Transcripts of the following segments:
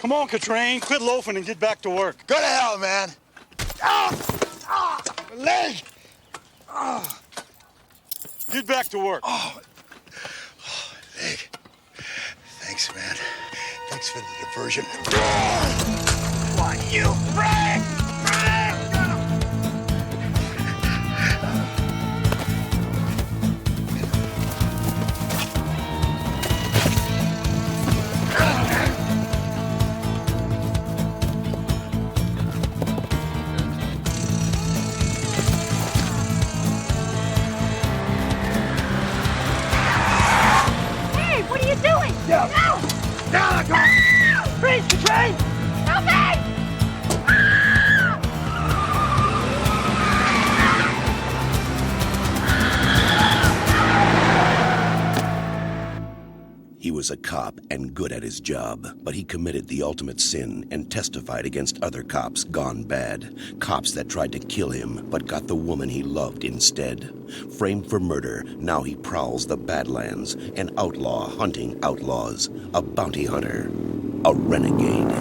Come on, Katrain, quit loafing and get back to work. Go to hell, man. Leg. Get back to work. Leg. Thanks, man. Thanks for the diversion. Why, you break! What are you doing? Yeah. No! Down, come on! Freeze, Katrain! Help me! He was a cop and good at his job, but he committed the ultimate sin and testified against other cops gone bad. Cops that tried to kill him, but got the woman he loved instead. Framed for murder, now he prowls the Badlands, an outlaw hunting outlaws, a bounty hunter, a renegade.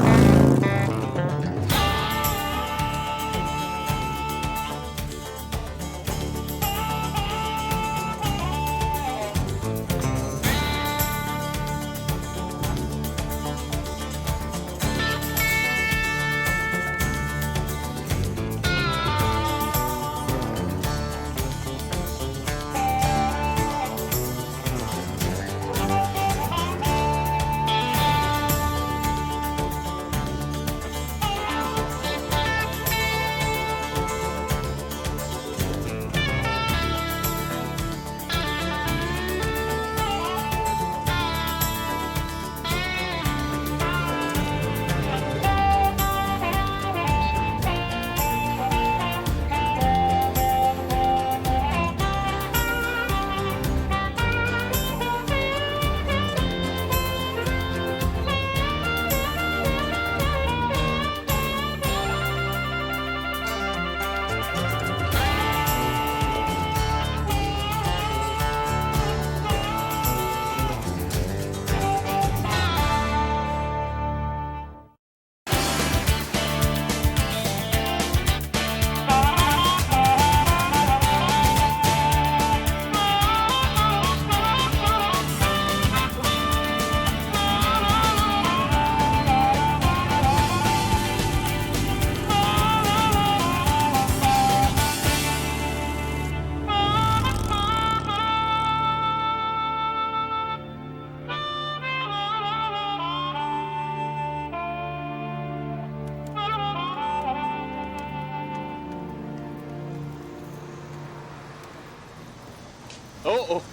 Oh,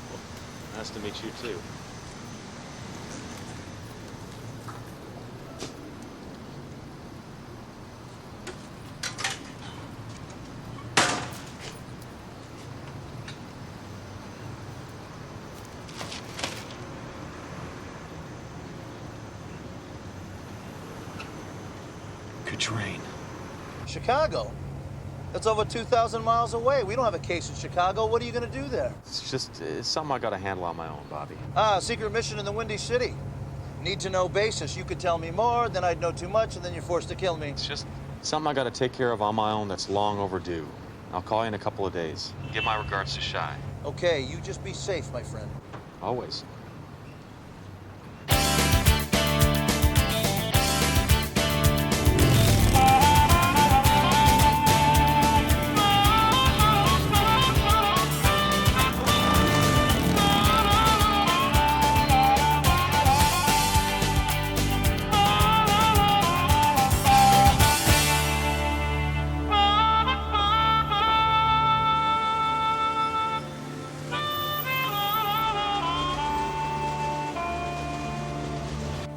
nice to meet you too. Katrain. Chicago? That's over 2,000 miles away. We don't have a case in Chicago. What are you going to do there? It's just something I got to handle on my own, Bobby. Ah, secret mission in the Windy City. Need to know basis. You could tell me more, then I'd know too much, and then you're forced to kill me. It's just something I got to take care of on my own that's long overdue. I'll call you in a couple of days. Give my regards to Shy. Okay, you just be safe, my friend. Always.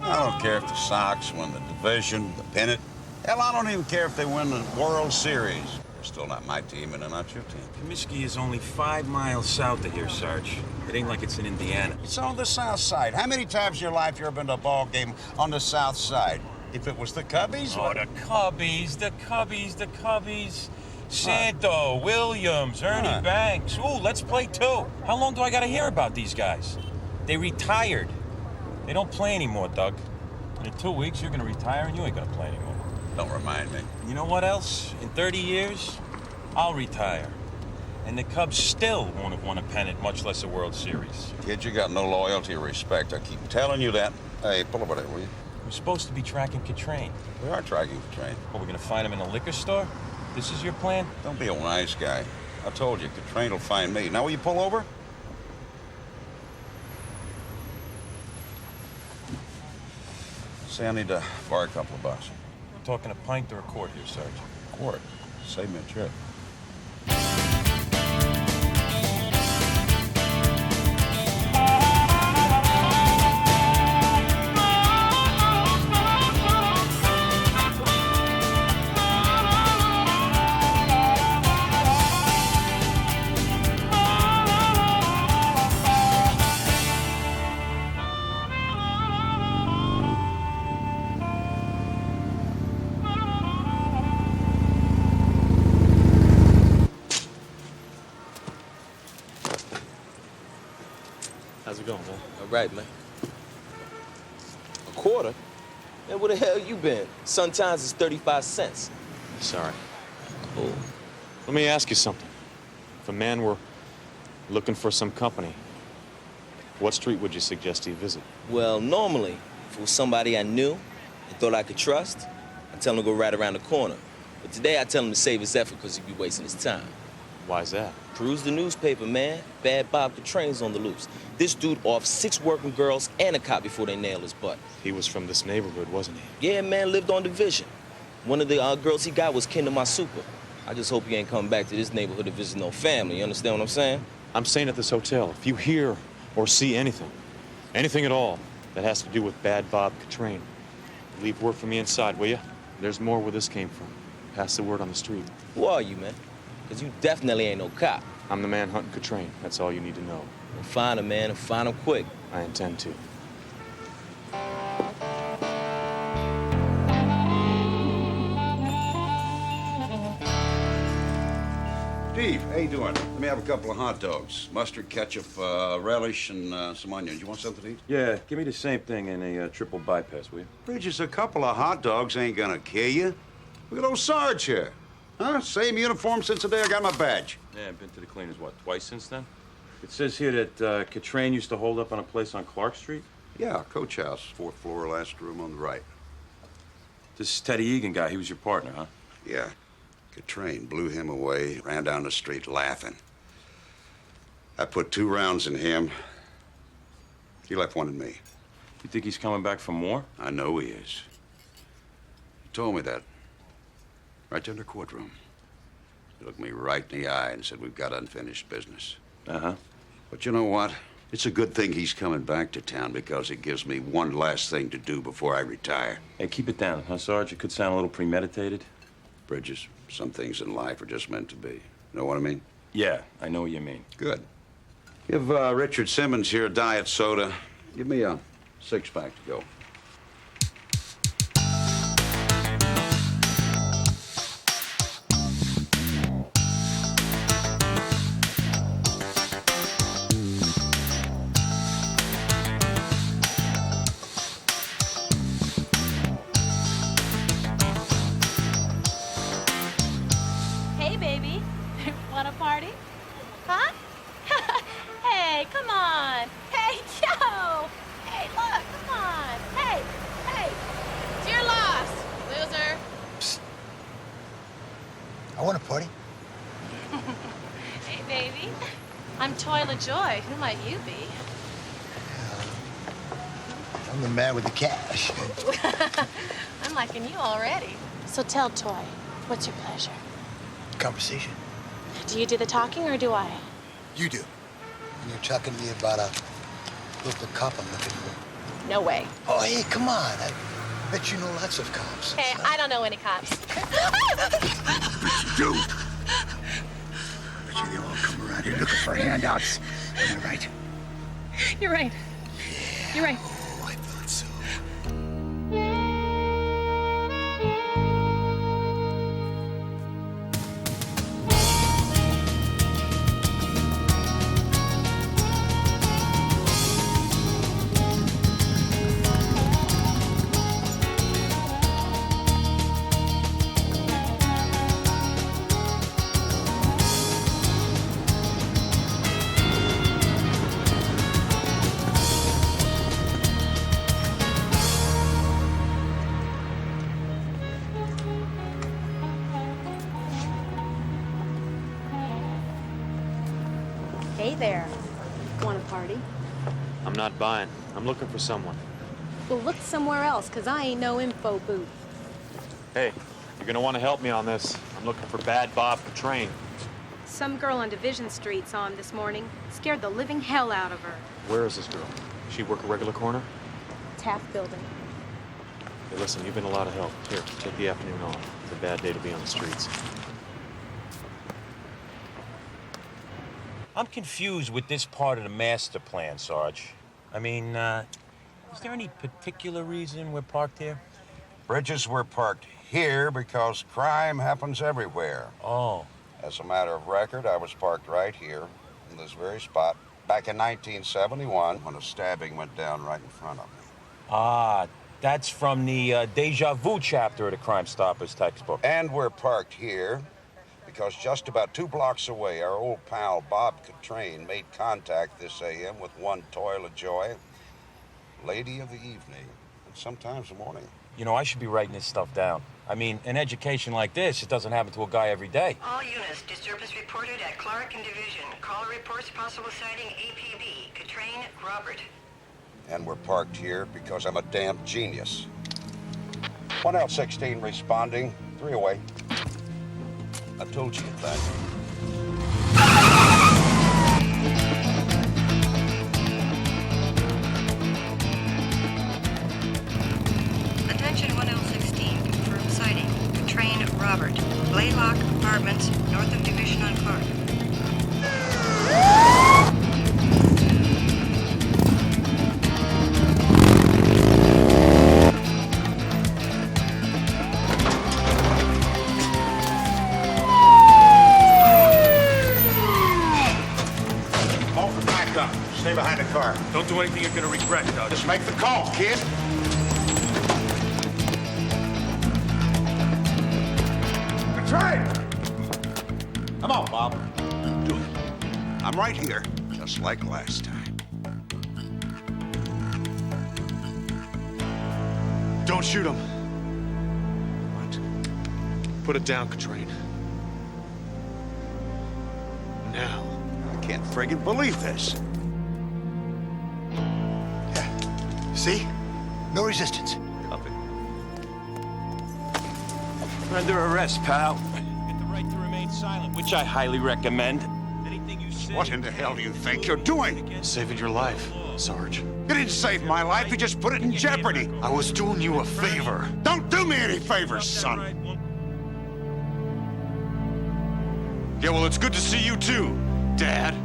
I don't care if the Sox win the division, the pennant. Hell, I don't even care if they win the World Series. They're still not my team, and they're not your team. Comiskey is only 5 miles south of here, Sarge. It ain't like it's in Indiana. It's on the south side. How many times in your life you ever been to a ball game on the south side? If it was the Cubbies? Oh, the Cubbies, the Cubbies, the Cubbies. Santo, Williams, Ernie Banks. Ooh, let's play too. How long do I gotta hear about these guys? They retired. They don't play anymore, Doug. In 2 weeks, you're gonna retire and you ain't gonna play anymore. Don't remind me. You know what else? In 30 years, I'll retire. And the Cubs still won't have won a pennant, much less a World Series. Kid, you got no loyalty or respect. I keep telling you that. Hey, pull over there, will you? We're supposed to be tracking Catrain. We are tracking the train. Are we gonna find him in a liquor store? This is your plan? Don't be a wise guy. I told you, the train will find me. Now will you pull over? Say I need to borrow a couple of bucks. We're talking a pint or a quart here, Sergeant. Quart. Save me a trip. How's it going, man? All right, man. A quarter? Man, where the hell you been? Sometimes it's 35 cents. Sorry. Oh. Let me ask you something. If a man were looking for some company, what street would you suggest he visit? Well, normally, if it was somebody I knew and thought I could trust, I'd tell him to go right around the corner. But today I tell him to save his effort because he'd be wasting his time. Why's that? Peruse the newspaper, man. Bad Bob Catrain's on the loose. This dude off 6 working girls and a cop before they nail his butt. He was from this neighborhood, wasn't he? Yeah, man, lived on Division. One of the girls he got was kin to my super. I just hope he ain't coming back to this neighborhood to visit no family. You understand what I'm saying? I'm staying at this hotel. If you hear or see anything at all, that has to do with Bad Bob Catrain, leave word for me inside, will you? There's more where this came from. Pass the word on the street. Who are you, man? Because you definitely ain't no cop. I'm the man hunting Catrain. That's all you need to know. Well, find him, man, and find him quick. I intend to. Steve, how you doing? Let me have a couple of hot dogs. Mustard, ketchup, relish, and some onions. You want something to eat? Yeah, give me the same thing in a triple bypass, will you? Bridges, a couple of hot dogs ain't gonna kill you. Look at old Sarge here. Huh? Same uniform since the day I got my badge. Yeah, I've been to the cleaners, what, twice since then? It says here that Catrain used to hold up on a place on Clark Street. Yeah, coach house, 4th floor, last room on the right. This Teddy Egan guy, he was your partner, huh? Yeah. Catrain blew him away, ran down the street laughing. I put 2 rounds in him. He left 1 in me. You think he's coming back for more? I know he is. He told me that. Right there in the courtroom. He looked me right in the eye and said, we've got unfinished business. Uh-huh. But you know what? It's a good thing he's coming back to town because it gives me one last thing to do before I retire. Hey, keep it down, huh, Sarge? It could sound a little premeditated. Bridges, some things in life are just meant to be. You know what I mean? Yeah, I know what you mean. Good. Give Richard Simmons here a diet soda. Give me a 6-pack to go. Hey, baby. Want a party? Huh? Hey, come on. Hey, Joe. Hey, look, come on. Hey, hey. It's your loss, loser. Psst. I want a party. Hey, baby. I'm Toy LaJoy. Who might you be? I'm the man with the cash. I'm liking you already. So tell Toy, what's your pleasure? Conversation. Do you do the talking or do I? You do. And you're talking to me about a local cop I'm looking for. No way. Oh, hey, come on. I bet you know lots of cops. Hey, I don't know any cops. You do. Bet you they all come around here looking for handouts. Am I right? You're right. You're right. Oh, I thought so. Hey there. Want a party? I'm not buying. I'm looking for someone. Well, look somewhere else, because I ain't no info booth. Hey, you're gonna want to help me on this. I'm looking for Bad Bob Train. Some girl on Division Street saw him this morning. Scared the living hell out of her. Where is this girl? She work a regular corner? Taft Building. Hey, listen, you've been a lot of help. Here, take the afternoon off. It's a bad day to be on the streets. I'm confused with this part of the master plan, Sarge. I mean, is there any particular reason we're parked here? Bridges were parked here because crime happens everywhere. Oh. As a matter of record, I was parked right here in this very spot back in 1971 when a stabbing went down right in front of me. Ah, that's from the Deja Vu chapter of the Crime Stoppers textbook. And we're parked here because just about 2 blocks away, our old pal Bob Catrain made contact this AM with one toil of joy, lady of the evening, and sometimes the morning. You know, I should be writing this stuff down. I mean, an education like this, it doesn't happen to a guy every day. All units, disturbance reported at Clark and Division. Caller reports possible sighting APB, Catrain, Robert. And we're parked here because I'm a damn genius. 1L16 responding, 3 away. I told you that. Attention 1L16, confirmed sighting. Catrain, Robert. Blaylock Apartments, north of Division on Clark. Call for backup. Stay behind the car. Don't do anything you're gonna regret, Doug. Just make the call, kid. Catrain! Come on, Bob. Do it. I'm right here, just like last time. Don't shoot him. What? Put it down, Catrain. Now. I can't friggin' believe this. Yeah. See? No resistance. Copy. Under arrest, pal. Get the right to remain silent, which I highly recommend. Anything you say... What in the hell do you think you're doing? Saving your life, Sarge. You didn't save my life, you just put it in jeopardy. I was doing you a favor. Don't do me any favors, son. Yeah, well, it's good to see you too, Dad.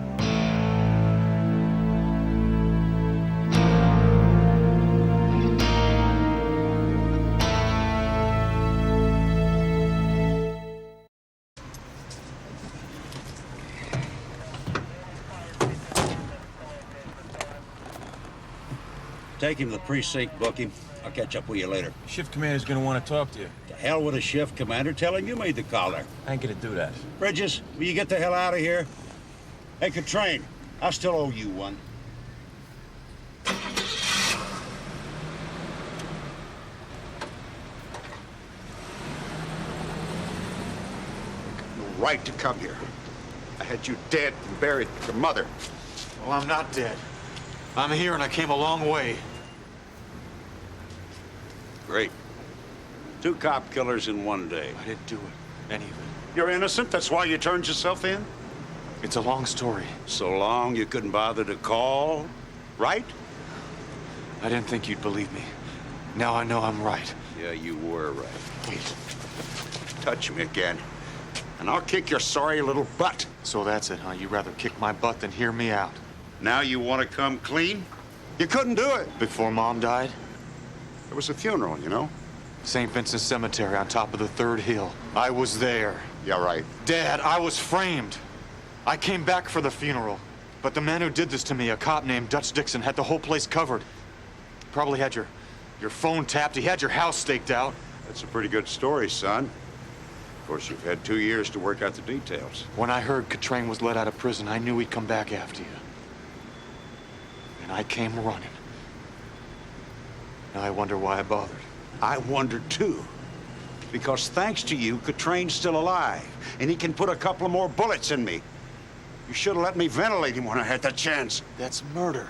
Take him to the precinct, book him. I'll catch up with you later. Shift commander's gonna want to talk to you. The hell with a shift commander. Tell him you made the call there. I ain't gonna do that. Bridges, will you get the hell out of here? Hey, Catrain, I still owe you one. No right to come here. I had you dead and buried with your mother. Well, I'm not dead. I'm here and I came a long way. Great. 2 cop killers in one day. I didn't do it, any of it. You're innocent? That's why you turned yourself in? It's a long story. So long you couldn't bother to call, right? I didn't think you'd believe me. Now I know I'm right. Yeah, you were right. Wait. Touch me again, and I'll kick your sorry little butt. So that's it, huh? You'd rather kick my butt than hear me out. Now you want to come clean? You couldn't do it. Before Mom died? There was a funeral, you know? St. Vincent's Cemetery on top of the 3rd hill. I was there. Yeah, right. Dad, I was framed. I came back for the funeral. But the man who did this to me, a cop named Dutch Dixon, had the whole place covered. Probably had your phone tapped. He had your house staked out. That's a pretty good story, son. Of course, you've had 2 years to work out the details. When I heard Catrain was let out of prison, I knew he'd come back after you. And I came running. Now I wonder why I bothered. I wondered, too. Because thanks to you, Catrain's still alive, and he can put a couple of more bullets in me. You should have let me ventilate him when I had the chance. That's murder.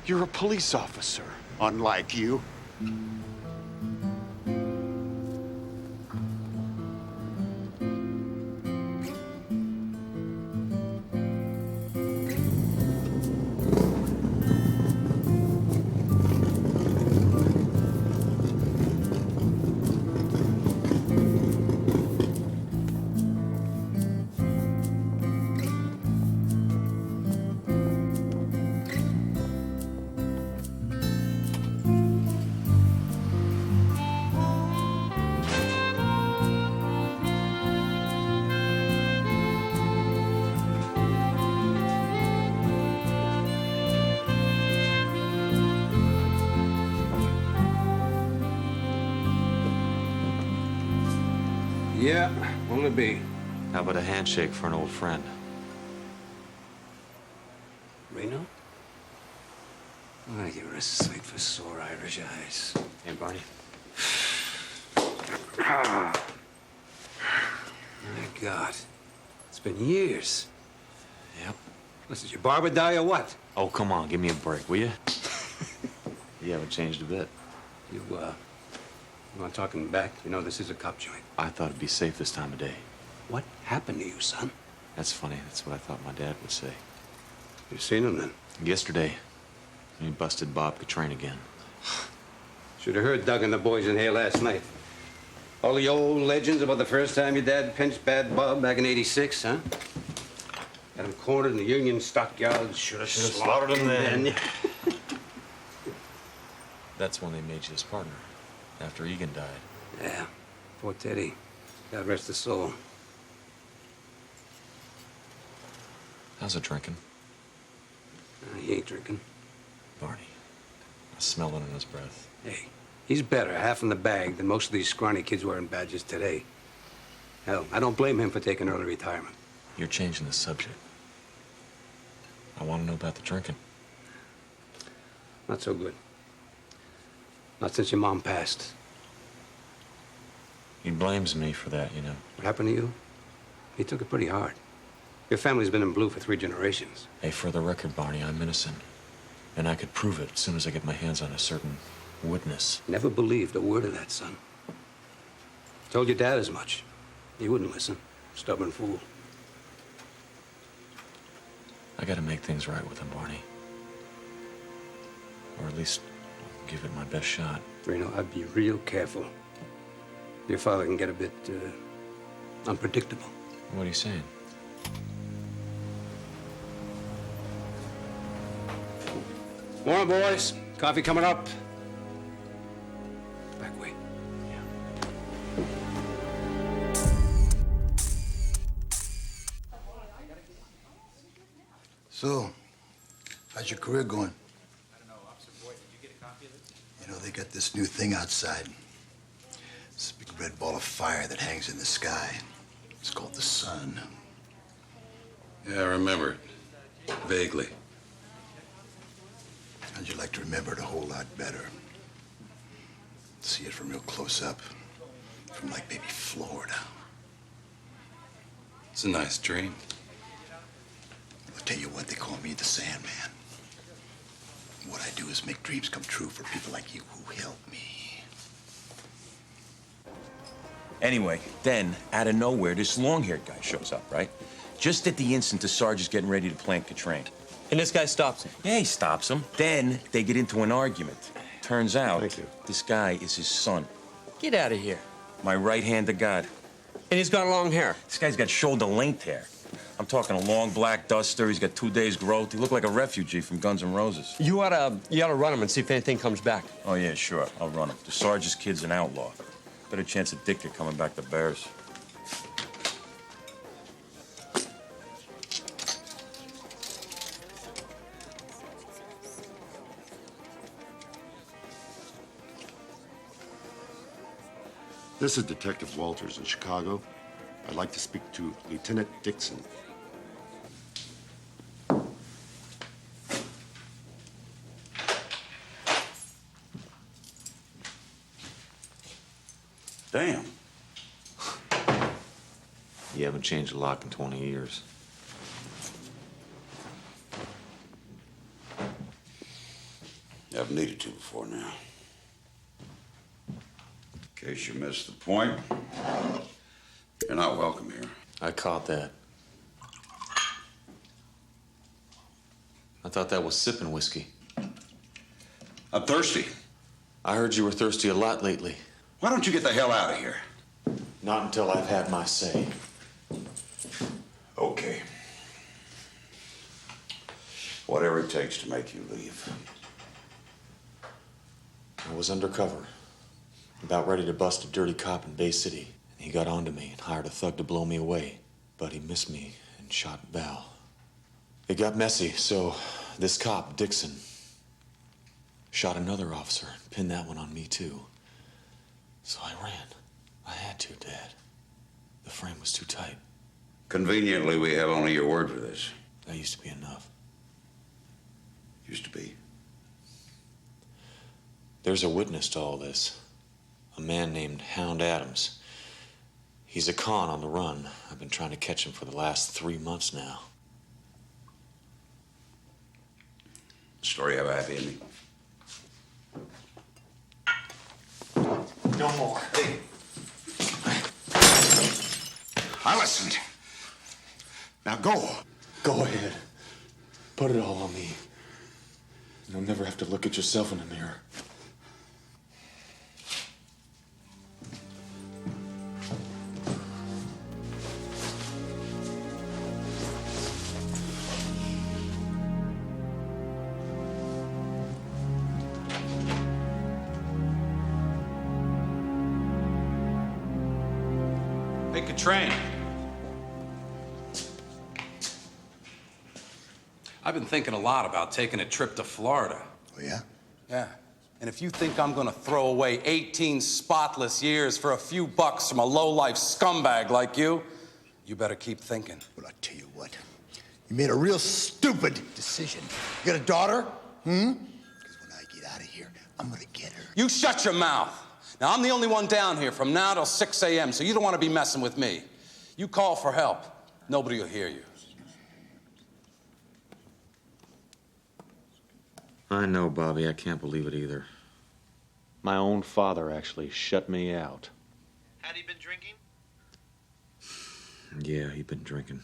You're a police officer. Unlike you. Yeah, what'll it be? How about a handshake for an old friend? Reno? Oh, you're a sight for sore Irish eyes. Hey, Barney. My God. It's been years. Yep. Listen, did your barber die or what? Oh, come on, give me a break, will you? You haven't changed a bit. You want talking back? You know this is a cop joint. I thought it'd be safe this time of day. What happened to you, son? That's funny. That's what I thought my dad would say. You seen him then? Yesterday, he busted Bob Catrain again. Should have heard Doug and the boys in here last night. All the old legends about the first time your dad pinched Bad Bob back in '86, huh? Got him cornered in the Union stockyard. Should have slaughtered him then. That's when they made you his partner, after Egan died. Yeah, poor Teddy. God rest his soul. How's it drinking? He ain't drinking. Barney. I smell it in his breath. Hey, he's better, half in the bag, than most of these scrawny kids wearing badges today. Hell, I don't blame him for taking early retirement. You're changing the subject. I want to know about the drinking. Not so good. Not since your mom passed. He blames me for that, you know. What happened to you? He took it pretty hard. Your family's been in blue for 3 generations. Hey, for the record, Barney, I'm innocent. And I could prove it as soon as I get my hands on a certain witness. Never believed a word of that, son. Told your dad as much. He wouldn't listen. Stubborn fool. I gotta make things right with him, Barney. Or at least give it my best shot. Reno, I'd be real careful. Your father can get a bit, unpredictable. What are you saying? Morning, boys. Coffee coming up. Back way. So, how's your career going? You know, they got this new thing outside. This big red ball of fire that hangs in the sky. It's called the sun. Yeah, I remember it. Vaguely. How'd you like to remember it a whole lot better? See it from real close up. From like maybe Florida. It's a nice dream. I'll tell you what, they call me the Sandman. What I do is make dreams come true for people like you who help me. Anyway, then, out of nowhere, this long-haired guy shows up, right? Just at the instant the Sarge is getting ready to plant Catrain. And this guy stops him. Yeah, he stops him. Then they get into an argument. Turns out, this guy is his son. Get out of here. My right hand to God. And he's got long hair. This guy's got shoulder-length hair. I'm talking a long black duster. He's got 2 days' growth. He looked like a refugee from Guns N' Roses. You ought to run him and see if anything comes back. Oh, yeah, sure. I'll run him. The Sarge's kid's an outlaw. Better chance of Dick coming back to Bears. This is Detective Walters in Chicago. I'd like to speak to Lieutenant Dixon. You haven't changed a lot in 20 years. I've needed to before now. In case you missed the point, you're not welcome here. I caught that. I thought that was sipping whiskey. I'm thirsty. I heard you were thirsty a lot lately. Why don't you get the hell out of here? Not until I've had my say. Okay. Whatever it takes to make you leave. I was undercover, about ready to bust a dirty cop in Bay City. And he got onto me and hired a thug to blow me away. But he missed me and shot Val. It got messy, so this cop, Dixon, shot another officer and pinned that one on me, too. So I ran. I had to, Dad. The frame was too tight. Conveniently, we have only your word for this. That used to be enough. Used to be. There's a witness to all this. A man named Hound Adams. He's a con on the run. I've been trying to catch him for the last 3 months now. Story have a happy ending. No more. Hey. I listened. Now go. Go ahead. Put it all on me. You'll never have to look at yourself in the mirror. Take a train. I've been thinking a lot about taking a trip to Florida. Oh, yeah? Yeah. And if you think I'm gonna throw away 18 spotless years for a few bucks from a low-life scumbag like you, you better keep thinking. Well, I'll tell you what. You made a real stupid decision. You got a daughter? Because when I get out of here, I'm gonna get her. You shut your mouth. Now, I'm the only one down here from now till 6 a.m., so you don't want to be messing with me. You call for help. Nobody will hear you. I know, Bobby. I can't believe it either. My own father actually shut me out. Had he been drinking? Yeah, he'd been drinking.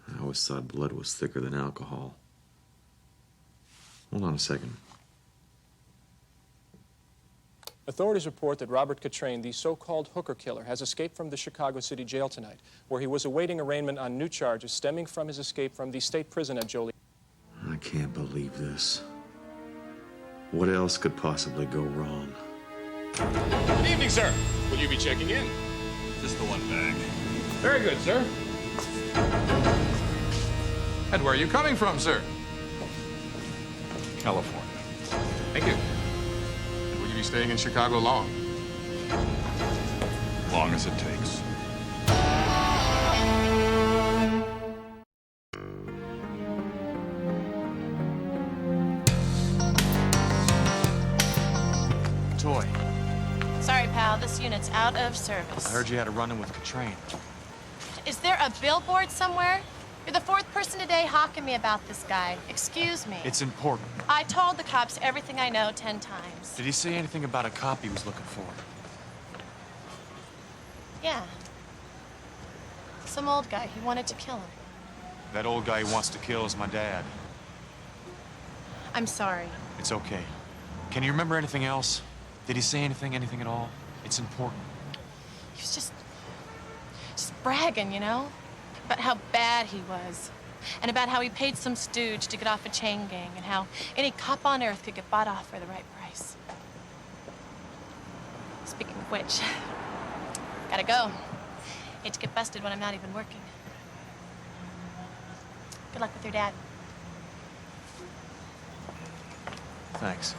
I always thought blood was thicker than alcohol. Hold on a second. Authorities report that Robert Catrain, the so-called hooker killer, has escaped from the Chicago City jail tonight, where he was awaiting arraignment on new charges stemming from his escape from the state prison at Joliet. I can't believe this. What else could possibly go wrong? Good evening, sir. Will you be checking in? Just the one bag. Very good, sir. And where are you coming from, sir? California. Thank you. And will you be staying in Chicago long? Long as it takes. Toy, Sorry, pal, this unit's out of service. I heard you had a run-in with Catrain. Is there a billboard somewhere? You're the fourth person today hawking me about this guy. Excuse me. It's important. I told the cops everything I know 10 times. Did he say anything about a cop he was looking for? Yeah. Some old guy. He wanted to kill him. That old guy he wants to kill is my dad. I'm sorry. It's okay. Can you remember anything else? Did he say anything at all? It's important. He was just bragging, you know? About how bad he was. And about how he paid some stooge to get off a chain gang, and how any cop on earth could get bought off for the right price. Speaking of which, gotta go. Hate to get busted when I'm not even working. Good luck with your dad. Thanks.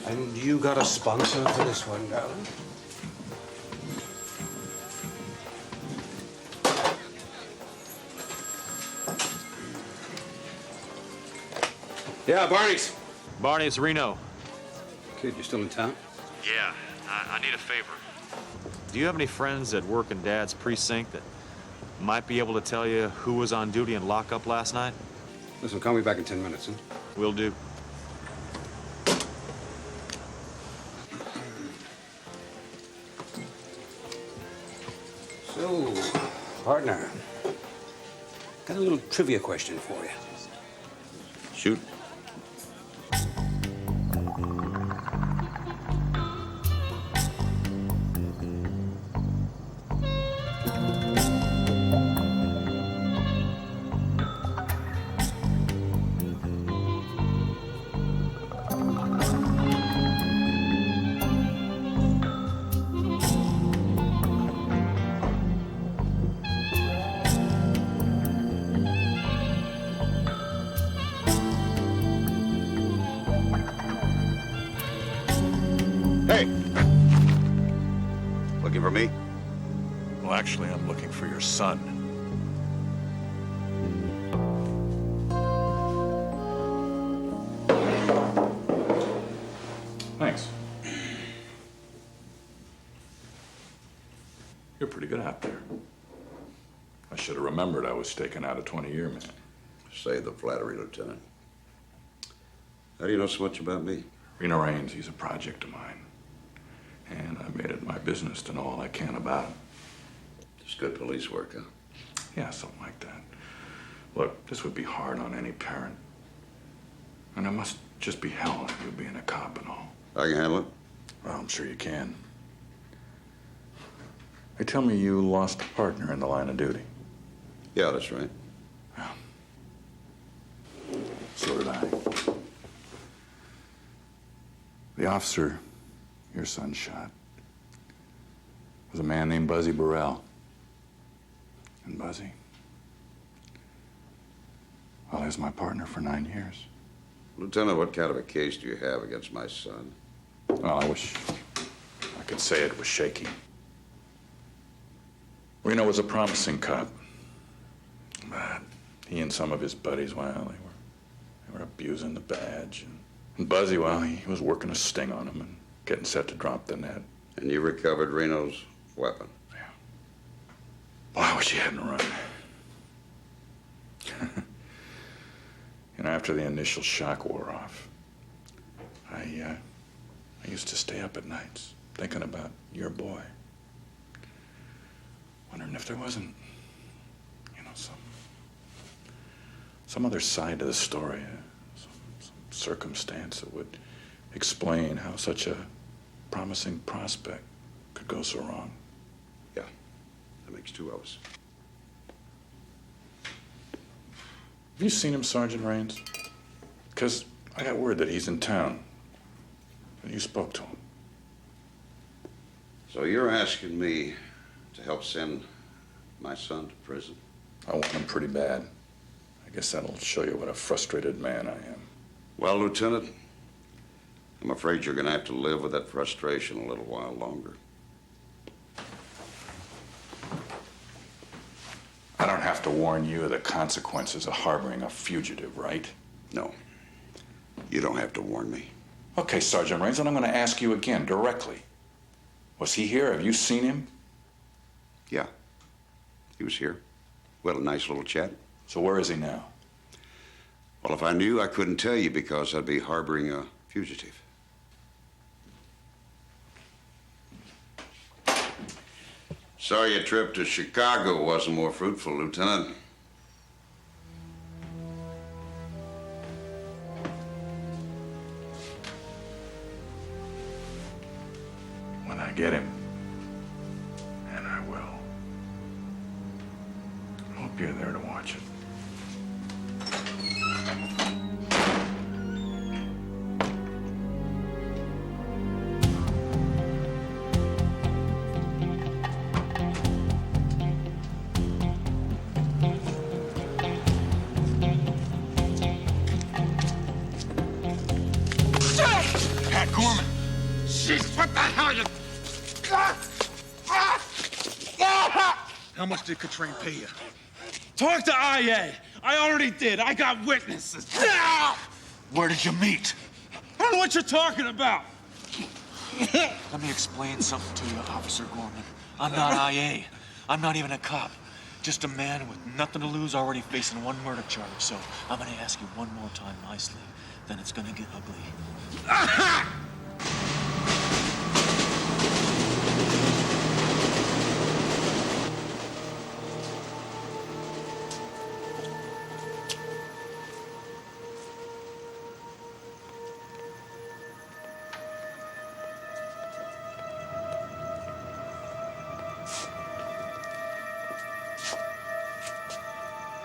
And you got a sponsor for this one, darling? Yeah, Barney's. Barney, it's Reno. Kid, you still in town? Yeah, I need a favor. Do you have any friends that work in Dad's precinct that might be able to tell you who was on duty in lockup last night? Listen, call me back in 10 minutes, huh? Will do. So, partner, got a little trivia question for you. Shoot. Hey! Looking for me? Well, actually, I'm looking for your son. Thanks. You're pretty good out there. I should have remembered I was staking out a 20-year man. Save the flattery, Lieutenant. How do you know so much about me? Reno Raines, he's a project of mine. And I made it my business to know all I can about him. Just good police work, huh? Yeah, something like that. Look, this would be hard on any parent. And it must just be hell, you being a cop and all. I can handle it. Well, I'm sure you can. They tell me you lost a partner in the line of duty. Yeah, that's right. Yeah. So did I. The officer your son shot was a man named Buzzy Burrell. And Buzzy, well, he was my partner for 9 years. Lieutenant, what kind of a case do you have against my son? Well, I wish I could say it was shaky. Reno was a promising cop. But he and some of his buddies, well, they were abusing the badge. And Buzzy, well, he was working a sting on him and getting set to drop the net. And you recovered Reno's weapon? Yeah. Well, I wish he hadn't run. You know, after the initial shock wore off, I used to stay up at nights thinking about your boy. Wondering if there wasn't, you know, some other side to the story, some circumstance that would explain how such a promising prospect could go so wrong. Yeah, that makes two of us. Have you seen him, Sergeant Raines? Because I got word that he's in town. And you spoke to him. So you're asking me to help send my son to prison? I want him pretty bad. I guess that'll show you what a frustrated man I am. Well, Lieutenant, I'm afraid you're going to have to live with that frustration a little while longer. I don't have to warn you of the consequences of harboring a fugitive, right? No. You don't have to warn me. Okay, Sergeant Raines, and I'm going to ask you again, directly. Was he here? Have you seen him? Yeah. He was here. We had a nice little chat. So where is he now? Well, if I knew, I couldn't tell you because I'd be harboring a fugitive. Sorry your trip to Chicago wasn't more fruitful, Lieutenant. When I get him, and I will, I hope you're there to watch it. Pat Gorman. Jeez, what the hell are you... How much did Katrine pay you? Talk to IA. I already did. I got witnesses. Where did you meet? I don't know what you're talking about. Let me explain something to you, Officer Gorman. I'm not IA. I'm not even a cop. Just a man with nothing to lose, already facing one murder charge. So I'm gonna ask you one more time nicely. Then it's gonna get ugly.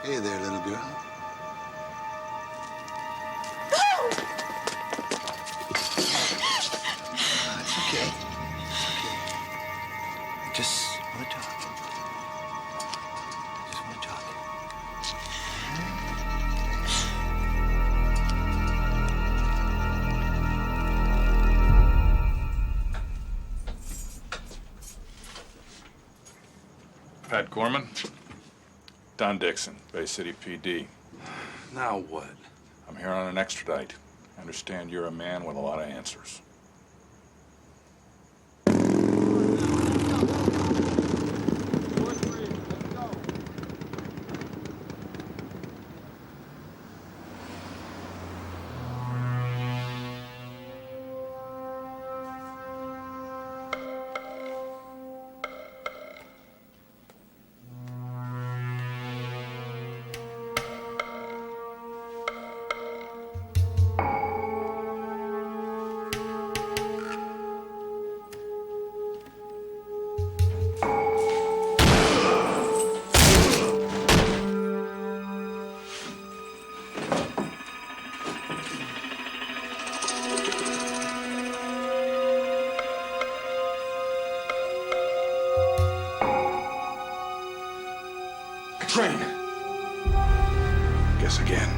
Hey there, little girl. It's okay. It's okay. I just want to talk. Just want to talk. Pat Gorman. Don Dixon, Bay City PD. Now what? I'm here on an extradite. I understand you're a man with a lot of answers. Train. Guess again.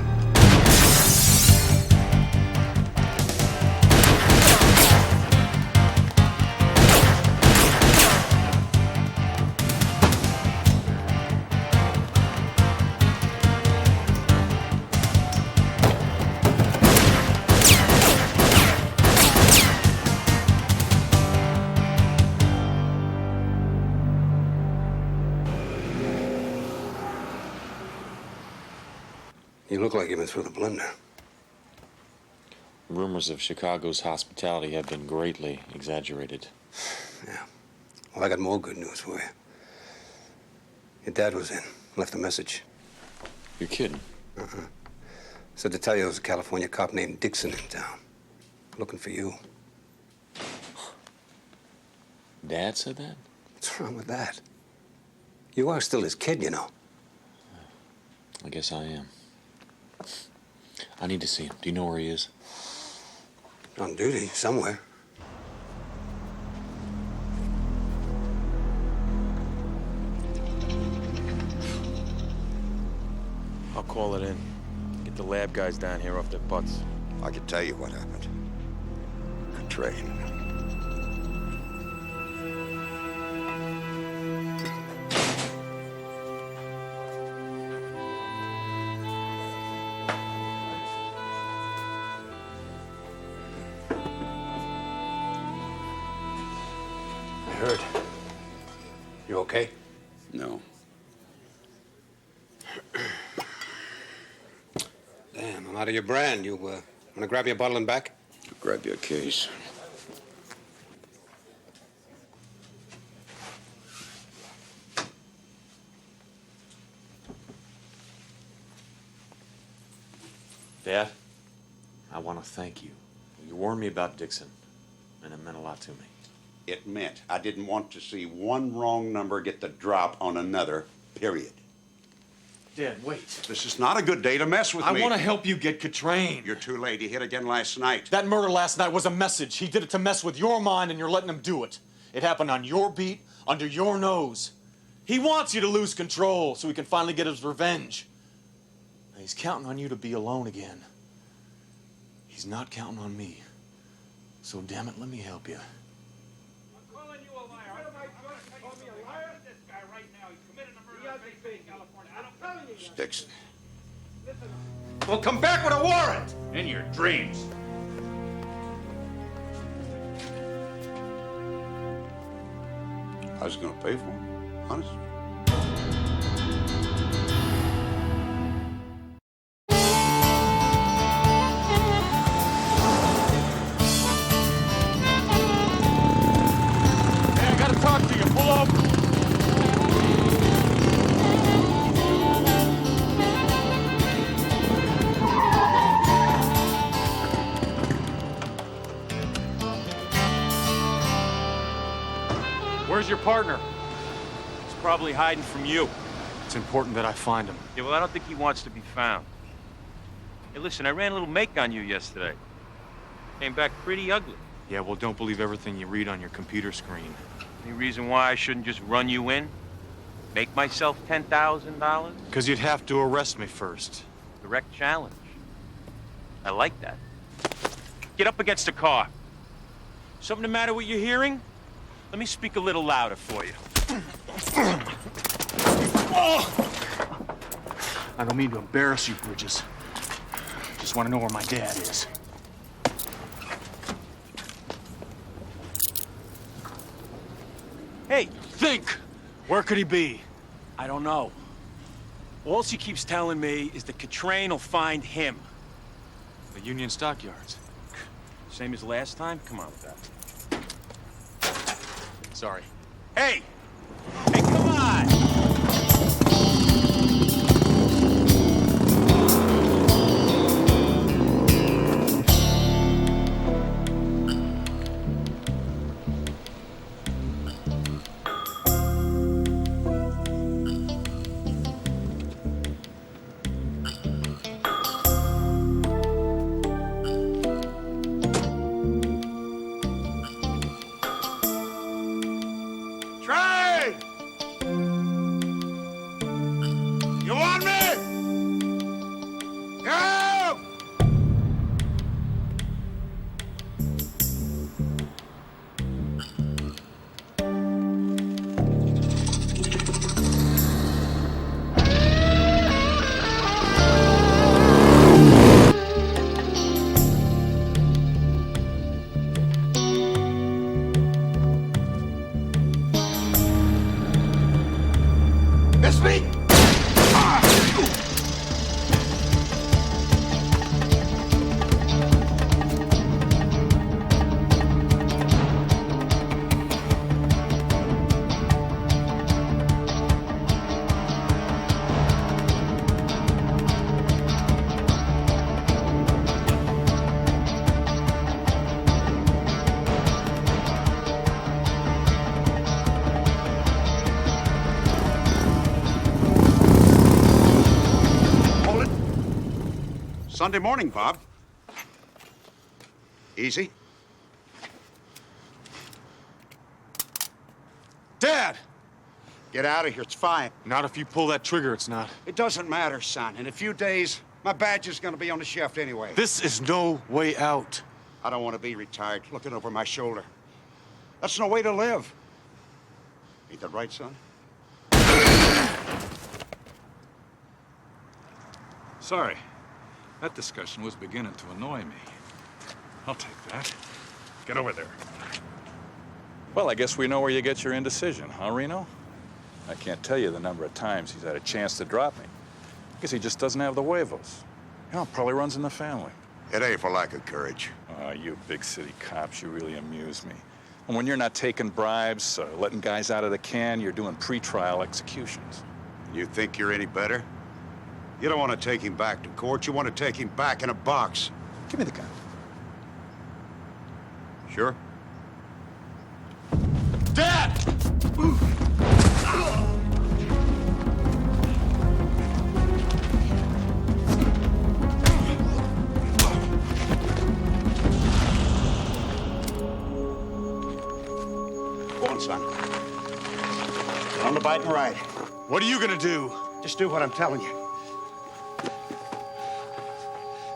You look like you've been through the blender. Rumors of Chicago's hospitality have been greatly exaggerated. Yeah. Well, I got more good news for you. Your dad was in. Left a message. You're kidding. Uh-uh. Said to tell you there was a California cop named Dixon in town. Looking for you. Dad said that? What's wrong with that? You are still his kid, you know. I guess I am. I need to see him. Do you know where he is? On duty, somewhere. I'll call it in. Get the lab guys down here off their butts. I can tell you what happened. Katrine. I heard. You okay? No. Damn, I'm out of your brand. You, want to grab your bottle and back? Grab your case. Dad, I want to thank you. You warned me about Dixon, and it meant a lot to me. It meant I didn't want to see one wrong number get the drop on another, period. Dad, wait. This is not a good day to mess with me. I want to help you get Katrine. You're too late. He hit again last night. That murder last night was a message. He did it to mess with your mind, and you're letting him do it. It happened on your beat, under your nose. He wants you to lose control so he can finally get his revenge. Now, he's counting on you to be alone again. He's not counting on me. So, damn it, let me help you. I'm calling you a liar. What am I doing? Call me a liar? This guy right now. He committed a murder in Bay City, California. I'm telling you. Dixon. Well, come back with a warrant. In your dreams. I was gonna pay for them, honest. Hey, I gotta talk to you. Pull over. Where's your partner? He's probably hiding from you. It's important that I find him. Yeah, well, I don't think he wants to be found. Hey, listen, I ran a little make on you yesterday. Came back pretty ugly. Yeah, well, don't believe everything you read on your computer screen. Any reason why I shouldn't just run you in? Make myself $10,000? Because you'd have to arrest me first. Direct challenge. I like that. Get up against the car. Something the matter with your hearing? Let me speak a little louder for you. I don't mean to embarrass you, Bridges. Just want to know where my dad is. Hey, think! Where could he be? I don't know. All she keeps telling me is that Catrain will find him. The Union Stockyards. Same as last time? Come on with that. Sorry. Hey! Hey, come on! Trey! You want me? Go! Miss me? Hold it. Sunday morning, Bob. Easy. Dad! Get out of here. It's fine. Not if you pull that trigger, it's not. It doesn't matter, son. In a few days, my badge is going to be on the shelf anyway. This is no way out. I don't want to be retired looking over my shoulder. That's no way to live. Ain't that right, son? Sorry. That discussion was beginning to annoy me. I'll take that. Get over there. Well, I guess we know where you get your indecision, huh, Reno? I can't tell you the number of times he's had a chance to drop me. I guess he just doesn't have the huevos. You know, it probably runs in the family. It ain't for lack of courage. Oh, you big city cops, you really amuse me. And when you're not taking bribes, letting guys out of the can, you're doing pre-trial executions. You think you're any better? You don't want to take him back to court. You want to take him back in a box. Give me the gun. Sure? Dad! Go on, son. Get on the bike and ride. What are you gonna do? Just do what I'm telling you.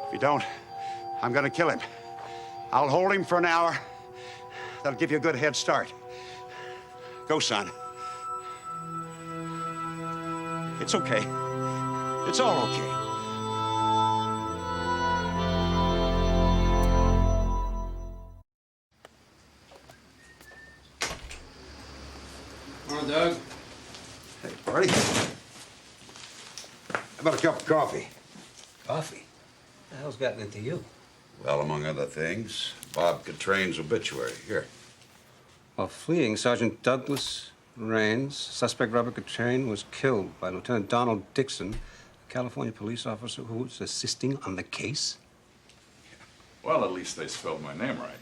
If you don't, I'm gonna kill him. I'll hold him for an hour. That'll give you a good head start. Go, son. It's okay. It's all okay. about a cup of coffee? Coffee? What the hell's gotten into you? Well, among other things, Bob Catrain's obituary. Here. While fleeing, Sergeant Douglas Raines, suspect Robert Catrain, was killed by Lieutenant Donald Dixon, a California police officer who was assisting on the case. Well, at least they spelled my name right.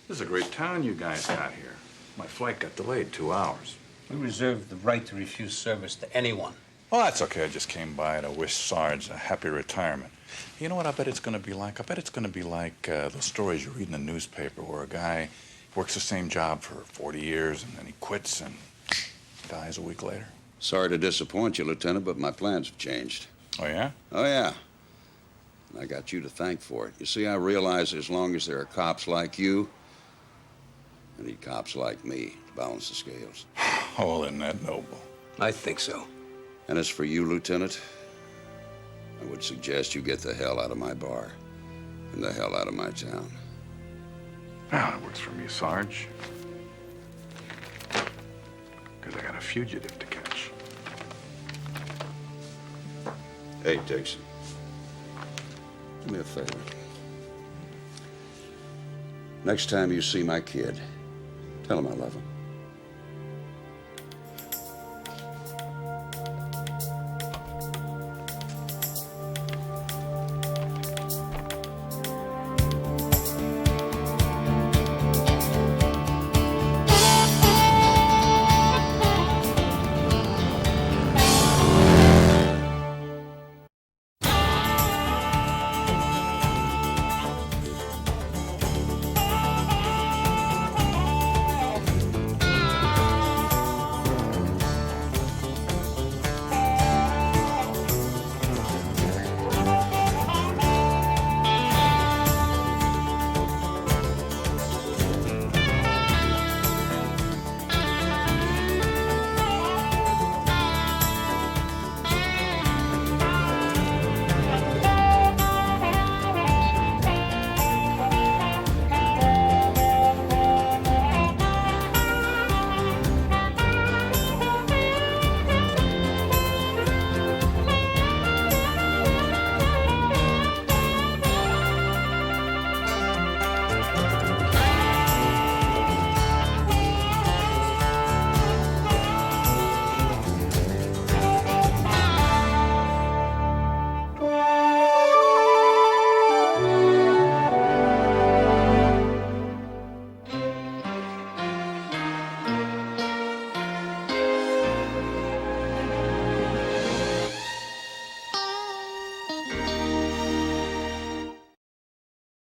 This is a great town you guys got here. My flight got delayed 2 hours. We reserve the right to refuse service to anyone. Well, that's okay. I just came by to wish Sarge a happy retirement. You know what I bet it's going to be like? I bet it's going to be like those stories you read in the newspaper where a guy works the same job for 40 years and then he quits and dies a week later. Sorry to disappoint you, Lieutenant, but my plans have changed. Oh, yeah? Oh, yeah. And I got you to thank for it. You see, I realize as long as there are cops like you, I need cops like me to balance the scales. Oh, well, isn't that noble? I think so. And as for you, Lieutenant, I would suggest you get the hell out of my bar and the hell out of my town. Well, that works for me, Sarge. Because I got a fugitive to catch. Hey, Dixon. Do me a favor. Next time you see my kid, tell him I love him.